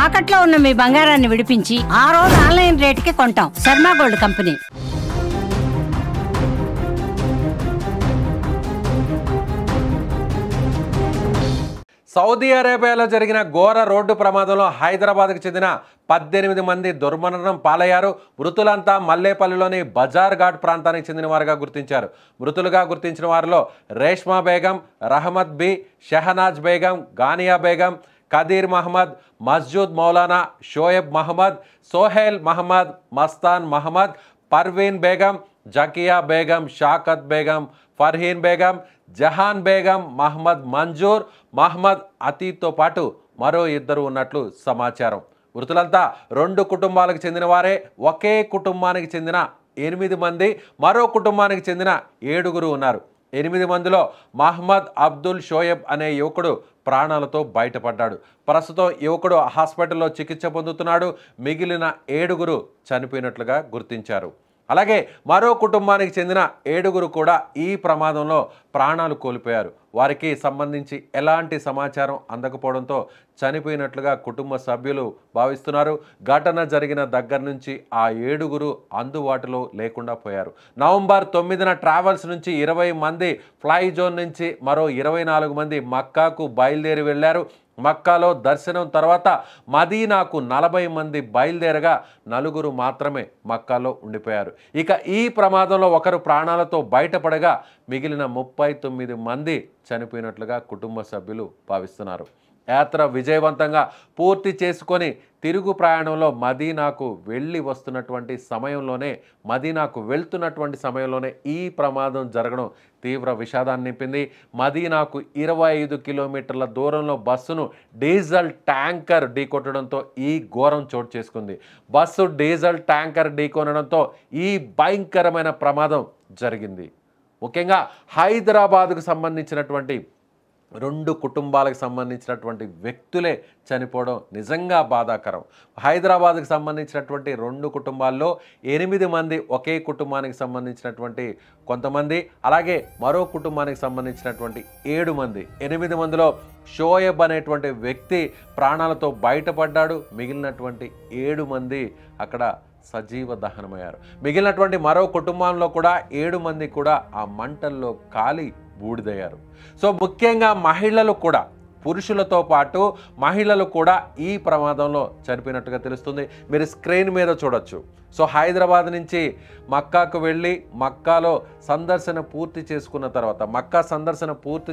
తాకట్లో ఉన్న మీ బంగారాన్ని విడిపించి ఆ రోజు ఆన్లైన్ రేటుకి కొంటాం. Sharma gold company. సౌదీ అరేబియాలో జరిగిన ఘోర రోడ్డు ప్రమాదంలో హైదరాబాద్కు చెందిన 18 మంది దుర్మరణం పాలయ్యారు. మృతులంతా మల్లేపల్లిలోని బజార్ ఘాట్ ప్రాంతానికి చెందిన వారుగా గుర్తించారు. మృతులుగా గుర్తించిన వారిలో రేష్మా బేగం, రహమత్ బి, షెహనాజ్ బేగం, గానియా బేగం, కదీర్ మహమ్మద్, మస్జూద్ మౌలానా, షోయబ్ మహమ్మద్, సోహెల్ మహమ్మద్, మస్తాన్ మహమ్మద్, పర్వీన్ బేగం, జకియా బేగం, షాకత్ బేగం, ఫర్హీన్ బేగం, జహాన్ బేగం, మహమ్మద్ మంజూర్, మహమ్మద్ అతీత్తో పాటు మరో 2 ఉన్నట్లు సమాచారం. మృతులంతా 2 కుటుంబాలకు చెందిన వారే. ఒకే కుటుంబానికి చెందిన 8 మంది, మరో కుటుంబానికి చెందిన 7 ఉన్నారు. 8 మందిలో మహమ్మద్ అబ్దుల్ షోయబ్ అనే యువకుడు ప్రాణాలతో బయటపడ్డాడు. ప్రస్తుతం యువకుడు హాస్పిటల్లో చికిత్స పొందుతున్నాడు. మిగిలిన 7 చనిపోయినట్లుగా గుర్తించారు. అలాగే మరో కుటుంబానికి చెందిన 7 కూడా ఈ ప్రమాదంలో ప్రాణాలు కోల్పోయారు. వారికి సంబంధించి ఎలాంటి సమాచారం అందకపోవడంతో చనిపోయినట్లుగా కుటుంబ సభ్యులు భావిస్తున్నారు. ఘటన జరిగిన దగ్గర నుంచి ఆ 7 అందుబాటులో లేకుండా పోయారు. నవంబర్ 9న ట్రావెల్స్ నుంచి 20 మంది ఫ్లై జోన్ నుంచి మరో 24 మంది మక్కాకు బయలుదేరి వెళ్లారు. మక్కాలో దర్శనం తర్వాత మదీనాకు 40 మంది బయలుదేరగా 4 మాత్రమే మక్కాలో ఉండిపోయారు. ఇక ఈ ప్రమాదంలో ఒకరు ప్రాణాలతో బయటపడగా మిగిలిన 39 మంది చనిపోయినట్లుగా కుటుంబ సభ్యులు భావిస్తున్నారు. యాత్ర విజయవంతంగా పూర్తి చేసుకొని తిరుగు ప్రయాణంలో మదీనాకు వెళ్తున్నటువంటి సమయంలోనే ఈ ప్రమాదం జరగడం తీవ్ర విషాదాన్ని నింపింది. మదీనాకు 25 కిలోమీటర్ల దూరంలో బస్సును డీజిల్ ట్యాంకర్ ఢీకొట్టడంతో ఈ ఘోరం చోటు చేసుకుంది. బస్సు డీజిల్ ట్యాంకర్ ఢీకొనడంతో ఈ భయంకరమైన ప్రమాదం జరిగింది. ముఖ్యంగా హైదరాబాద్కు సంబంధించినటువంటి 2 కుటుంబాలకు సంబంధించినటువంటి వ్యక్తులే చనిపోవడం నిజంగా బాధాకరం. హైదరాబాద్కు సంబంధించినటువంటి 2 కుటుంబాల్లో 8 మంది ఒకే కుటుంబానికి సంబంధించినటువంటి కొంతమంది, అలాగే మరో కుటుంబానికి సంబంధించినటువంటి 7 మంది. 8 మందిలో షోయబ్ అనేటువంటి వ్యక్తి ప్రాణాలతో బయటపడ్డాడు. మిగిలినటువంటి 7 మంది అక్కడ సజీవ దహనమయ్యారు. మిగిలినటువంటి మరో కుటుంబంలో కూడా 7 మంది కూడా ఆ మంటల్లో కాలి బూడిదయ్యారు. సో ముఖ్యంగా మహిళలు కూడా, పురుషులతో పాటు మహిళలు కూడా ఈ ప్రమాదంలో చనిపోయినట్టుగా తెలుస్తుంది. మీరు స్క్రీన్ మీద చూడొచ్చు. సో హైదరాబాద్ నుంచి మక్కాకు వెళ్ళి మక్కాలో సందర్శన పూర్తి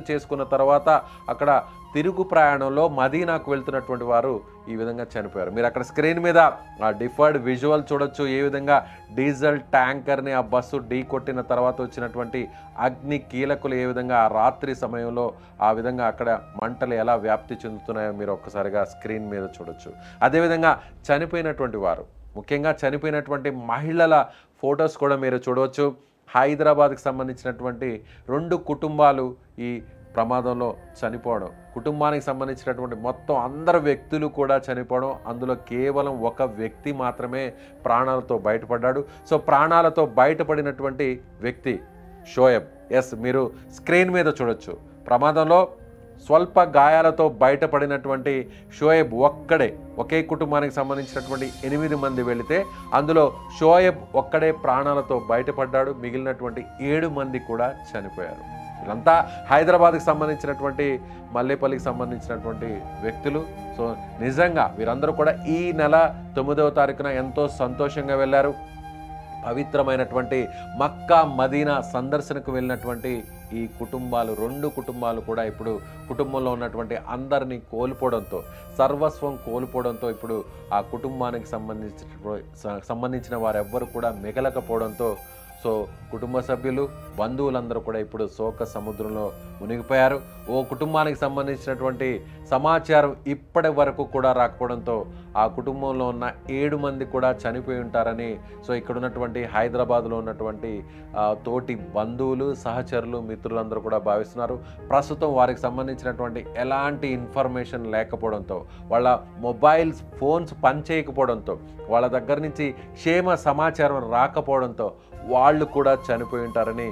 చేసుకున్న తర్వాత అక్కడ తిరుగు ప్రయాణంలో మదీనాకు వెళ్తున్నటువంటి వారు ఈ విధంగా చనిపోయారు. మీరు అక్కడ స్క్రీన్ మీద ఆ డిఫర్డ్ విజువల్ చూడొచ్చు. ఏ విధంగా డీజిల్ ట్యాంకర్ని ఆ బస్సు ఢీ కొట్టిన తర్వాత వచ్చినటువంటి అగ్ని కీలకులు ఏ విధంగా ఆ రాత్రి సమయంలో ఆ విధంగా అక్కడ మంటలు ఎలా వ్యాప్తి చెందుతున్నాయో మీరు ఒక్కసారిగా స్క్రీన్ మీద చూడొచ్చు. అదేవిధంగా చనిపోయినటువంటి వారు, ముఖ్యంగా చనిపోయినటువంటి మహిళల ఫొటోస్ కూడా మీరు చూడవచ్చు. హైదరాబాద్కి సంబంధించినటువంటి 2 కుటుంబాలు ఈ ప్రమాదంలో చనిపోవడం, కుటుంబానికి సంబంధించినటువంటి మొత్తం అందరు వ్యక్తులు కూడా చనిపోవడం, అందులో కేవలం ఒక వ్యక్తి మాత్రమే ప్రాణాలతో బయటపడ్డాడు. సో ప్రాణాలతో బయటపడినటువంటి వ్యక్తి షోయబ్. ఎస్, మీరు స్క్రీన్ మీద చూడొచ్చు. ప్రమాదంలో స్వల్ప గాయాలతో బయటపడినటువంటి షోయబ్ ఒకే కుటుంబానికి సంబంధించినటువంటి 8 మంది వెళితే అందులో షోయబ్ ఒక్కడే ప్రాణాలతో బయటపడ్డాడు. మిగిలినటువంటి 7 మంది కూడా చనిపోయారు. వీళ్ళంతా హైదరాబాద్కి సంబంధించినటువంటి మల్లేపల్లికి సంబంధించినటువంటి వ్యక్తులు. సో నిజంగా వీరందరూ కూడా ఈ నెల 9వ తారీఖున ఎంతో సంతోషంగా వెళ్ళారు. పవిత్రమైనటువంటి మక్కా మదీనా సందర్శనకు వెళ్ళినటువంటి ఈ కుటుంబాలు, 2 కుటుంబాలు కూడా ఇప్పుడు కుటుంబంలో ఉన్నటువంటి అందరినీ కోల్పోవడంతో, సర్వస్వం కోల్పోవడంతో ఇప్పుడు ఆ కుటుంబానికి సంబంధించిన వారెవ్వరు కూడా మిగలకపోవడంతో సో కుటుంబ సభ్యులు, బంధువులందరూ కూడా ఇప్పుడు శోక సముద్రంలో మునిగిపోయారు. ఓ కుటుంబానికి సంబంధించినటువంటి సమాచారం ఇప్పటి వరకు కూడా రాకపోవడంతో ఆ కుటుంబంలో ఉన్న 7 మంది కూడా చనిపోయి ఉంటారని సో ఇక్కడ ఉన్నటువంటి హైదరాబాద్లో ఉన్నటువంటి తోటి బంధువులు, సహచరులు, మిత్రులందరూ కూడా భావిస్తున్నారు. ప్రస్తుతం వారికి సంబంధించినటువంటి ఎలాంటి ఇన్ఫర్మేషన్ లేకపోవడంతో, వాళ్ళ మొబైల్ ఫోన్స్ పనిచేయకపోవడంతో, వాళ్ళ దగ్గర నుంచి క్షేమ సమాచారం రాకపోవడంతో వాళ్ళు కూడా చనిపోయి ఉంటారని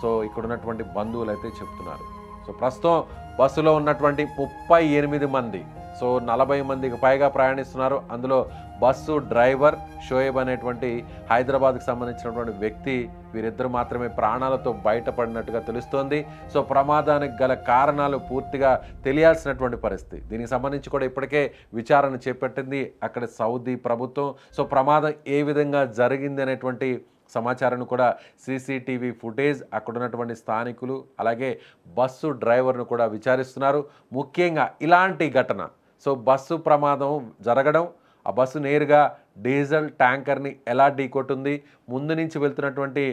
సో ఇక్కడ ఉన్నటువంటి బంధువులు అయితే చెప్తున్నారు. సో ప్రస్తుతం బస్సులో ఉన్నటువంటి 38 మంది సో 40 మందికి పైగా ప్రయాణిస్తున్నారు. అందులో బస్సు డ్రైవర్ షోయబ్ అనేటువంటి హైదరాబాద్కి సంబంధించినటువంటి వ్యక్తి, వీరిద్దరు మాత్రమే ప్రాణాలతో బయటపడినట్టుగా తెలుస్తోంది. సో ప్రమాదానికి గల కారణాలు పూర్తిగా తెలియాల్సినటువంటి పరిస్థితి. దీనికి సంబంధించి కూడా ఇప్పటికే విచారణ చేపట్టింది అక్కడ సౌదీ ప్రభుత్వం. సో ప్రమాదం ఏ విధంగా జరిగింది అనేటువంటి సమాచారాన్ని కూడా సీసీటీవీ ఫుటేజ్, అక్కడ ఉన్నటువంటి స్థానికులు, అలాగే బస్సు డ్రైవర్ను కూడా విచారిస్తున్నారు. ముఖ్యంగా ఇలాంటి ఘటన, సో బస్సు ప్రమాదం జరగడం, ఆ బస్సు నేరుగా డీజిల్ ట్యాంకర్ని ఎలా ఢీకొట్టింది, ముందు నుంచి వెళ్తున్నటువంటి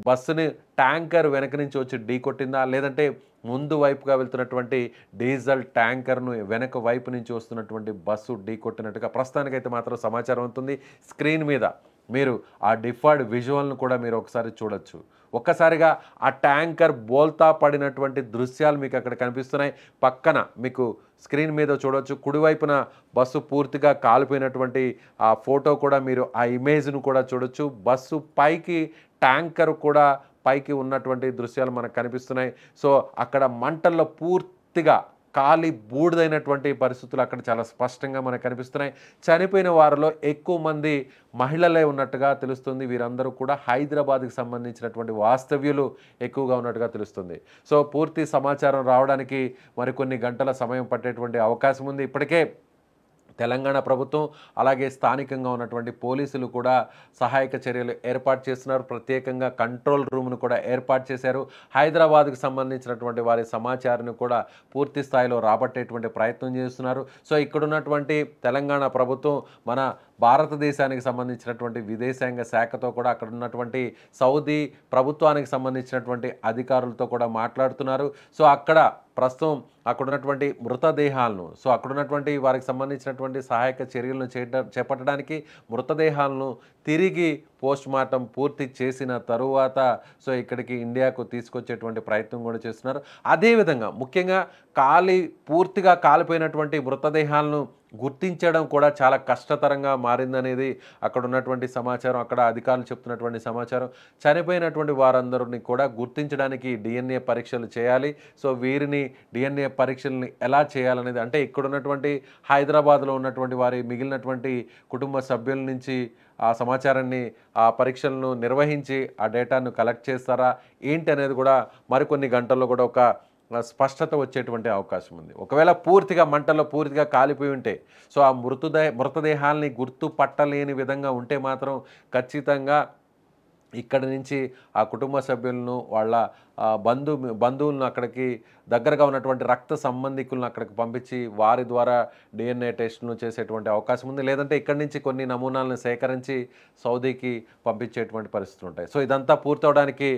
బస్సుని ట్యాంకర్ వెనక నుంచి వచ్చి ఢీకొట్టిందా, లేదంటే ముందు వైపుగా వెళ్తున్నటువంటి డీజిల్ ట్యాంకర్ను వెనక వైపు నుంచి వస్తున్నటువంటి బస్సు ఢీకొట్టినట్టుగా ప్రస్తుతానికైతే మాత్రం సమాచారం ఉంటుంది. స్క్రీన్ మీద మీరు ఆ డిఫర్డ్ విజువల్ను కూడా మీరు ఒకసారి చూడొచ్చు. ఒక్కసారిగా ఆ ట్యాంకర్ బోల్తా పడినటువంటి దృశ్యాలు మీకు అక్కడ కనిపిస్తున్నాయి. పక్కన మీకు స్క్రీన్ మీద చూడొచ్చు, కుడివైపున బస్సు పూర్తిగా కాలిపోయినటువంటి ఆ ఫోటో కూడా మీరు ఆ ఇమేజ్ను కూడా చూడొచ్చు. బస్సు పైకి ట్యాంకర్ కూడా పైకి ఉన్నటువంటి దృశ్యాలు మనకు కనిపిస్తున్నాయి. సో అక్కడ మంటల్లో పూర్తిగా కాలి బూడిదైనటువంటి పరిస్థితులు అక్కడ చాలా స్పష్టంగా మనకు కనిపిస్తున్నాయి. చనిపోయిన వారిలో ఎక్కువ మంది మహిళలే ఉన్నట్టుగా తెలుస్తుంది. వీరందరూ కూడా హైదరాబాద్కి సంబంధించినటువంటి వాస్తవ్యులు ఎక్కువగా ఉన్నట్టుగా తెలుస్తుంది. సో పూర్తి సమాచారం రావడానికి మరికొన్ని గంటల సమయం పట్టేటువంటి అవకాశం ఉంది. ఇప్పటికే తెలంగాణ ప్రభుత్వం అలాగే స్థానికంగా ఉన్నటువంటి పోలీసులు కూడా సహాయక చర్యలు ఏర్పాటు చేస్తున్నారు. ప్రత్యేకంగా కంట్రోల్ రూమ్ను కూడా ఏర్పాటు చేశారు. హైదరాబాద్కు సంబంధించినటువంటి వారి సమాచారాన్ని కూడా పూర్తి స్థాయిలో రాబట్టేటువంటి ప్రయత్నం చేస్తున్నారు. సో ఇక్కడ ఉన్నటువంటి తెలంగాణ ప్రభుత్వం మన భారతదేశానికి సంబంధించినటువంటి విదేశాంగ శాఖతో కూడా అక్కడ ఉన్నటువంటి సౌదీ ప్రభుత్వానికి సంబంధించినటువంటి అధికారులతో కూడా మాట్లాడుతున్నారు. సో అక్కడ ప్రస్తుతం అక్కడ ఉన్నటువంటి మృతదేహాలను, సో అక్కడ ఉన్నటువంటి వారికి సంబంధించినటువంటి సహాయక చర్యలను చేపట్టడానికి మృతదేహాలను తిరిగి పోస్ట్ మార్టం పూర్తి చేసిన తరువాత సో ఇక్కడికి ఇండియాకు తీసుకొచ్చేటువంటి ప్రయత్నం కూడా చేస్తున్నారు. అదేవిధంగా ముఖ్యంగా పూర్తిగా కాలిపోయినటువంటి మృతదేహాలను గుర్తించడం కూడా చాలా కష్టతరంగా మారిందనేది అక్కడ ఉన్నటువంటి సమాచారం, అక్కడ అధికారులు చెప్తున్నటువంటి సమాచారం. చనిపోయినటువంటి వారందరిని కూడా గుర్తించడానికి డిఎన్ఏ పరీక్షలు చేయాలి. సో వీరిని డిఎన్ఏ పరీక్షల్ని ఎలా చేయాలనేది, అంటే ఇక్కడ ఉన్నటువంటి హైదరాబాద్లో ఉన్నటువంటి వారి మిగిలినటువంటి కుటుంబ సభ్యుల నుంచి ఆ సమాచారాన్ని, ఆ పరీక్షలను నిర్వహించి ఆ డేటాను కలెక్ట్ చేస్తారా ఏంటి అనేది కూడా మరికొన్ని గంటల్లో కూడా ఒక స్పష్టత వచ్చేటువంటి అవకాశం ఉంది. ఒకవేళ పూర్తిగా మంటల్లో పూర్తిగా కాలిపోయి ఉంటే, సో ఆ మృతదేహాల్ని గుర్తుపట్టలేని విధంగా ఉంటే మాత్రం ఖచ్చితంగా ఇక్కడి నుంచి ఆ కుటుంబ సభ్యులను, వాళ్ళ బంధువులను అక్కడికి దగ్గరగా ఉన్నటువంటి రక్త సంబంధికులను అక్కడికి పంపించి వారి ద్వారా డిఎన్ఏ టెస్ట్ను చేసేటువంటి అవకాశం ఉంది. లేదంటే ఇక్కడి నుంచి కొన్ని నమూనాలను సేకరించి సౌదీకి పంపించేటువంటి పరిస్థితులు ఉంటాయి. సో ఇదంతా పూర్తవడానికి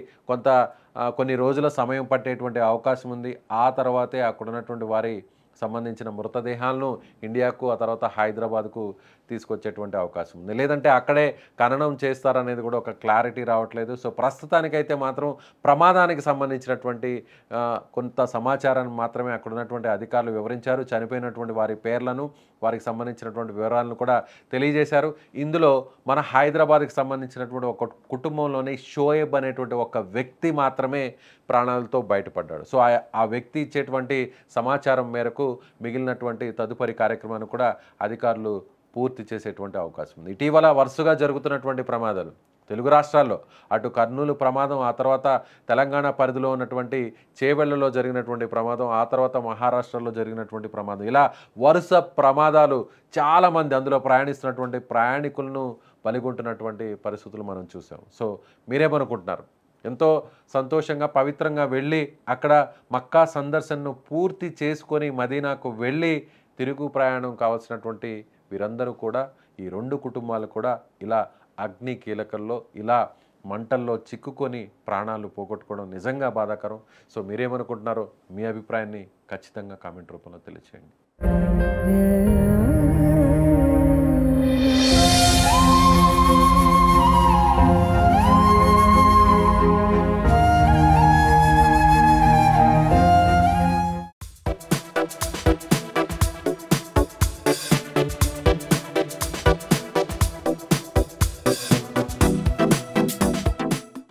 కొన్ని రోజుల సమయం పట్టేటువంటి అవకాశం ఉంది. ఆ తర్వాతే అక్కడ ఉన్నటువంటి వారి సంబంధించిన మృతదేహాలను ఇండియాకు, ఆ తర్వాత హైదరాబాద్కు తీసుకొచ్చేటువంటి అవకాశం ఉంది. లేదంటే అక్కడే ఖననం చేస్తారనేది కూడా ఒక క్లారిటీ రావట్లేదు. సో ప్రస్తుతానికైతే మాత్రం ప్రమాదానికి సంబంధించినటువంటి కొంత సమాచారాన్ని మాత్రమే అక్కడ ఉన్నటువంటి అధికారులు వివరించారు. చనిపోయినటువంటి వారి పేర్లను, వారికి సంబంధించినటువంటి వివరాలను కూడా తెలియజేశారు. ఇందులో మన హైదరాబాద్కి సంబంధించినటువంటి ఒక కుటుంబంలోని షోయబ్ అనేటువంటి ఒక వ్యక్తి మాత్రమే ప్రాణాలతో బయటపడ్డాడు. సో ఆ వ్యక్తి ఇచ్చేటువంటి సమాచారం మేరకు మిగిలినటువంటి తదుపరి కార్యక్రమాన్ని కూడా అధికారులు పూర్తి చేసేటువంటి అవకాశం ఉంది. ఇటీవల వరుసగా జరుగుతున్నటువంటి ప్రమాదాలు తెలుగు రాష్ట్రాల్లో, అటు కర్నూలు ప్రమాదం, ఆ తర్వాత తెలంగాణ పరిధిలో ఉన్నటువంటి చేవెళ్లలో జరిగినటువంటి ప్రమాదం, ఆ తర్వాత మహారాష్ట్రలో జరిగినటువంటి ప్రమాదం, ఇలా వరుస ప్రమాదాలు చాలామంది అందులో ప్రయాణిస్తున్నటువంటి ప్రయాణికులను బలిగొంటున్నటువంటి పరిస్థితులు మనం చూసాం. సో మీరేమనుకుంటున్నారు? ఎంతో సంతోషంగా పవిత్రంగా వెళ్ళి అక్కడ మక్కా సందర్శనను పూర్తి చేసుకొని మదీనాకు వెళ్ళి తిరుగు ప్రయాణం కావాల్సినటువంటి వీరందరూ కూడా, ఈ 2 కుటుంబాలు కూడా ఇలా అగ్ని కీలకల్లో, ఇలా మంటల్లో చిక్కుకొని ప్రాణాలు పోగొట్టుకోవడం నిజంగా బాధాకరం. సో మీరేమనుకుంటున్నారో మీ అభిప్రాయాన్ని ఖచ్చితంగా కామెంట్ రూపంలో తెలియచేయండి.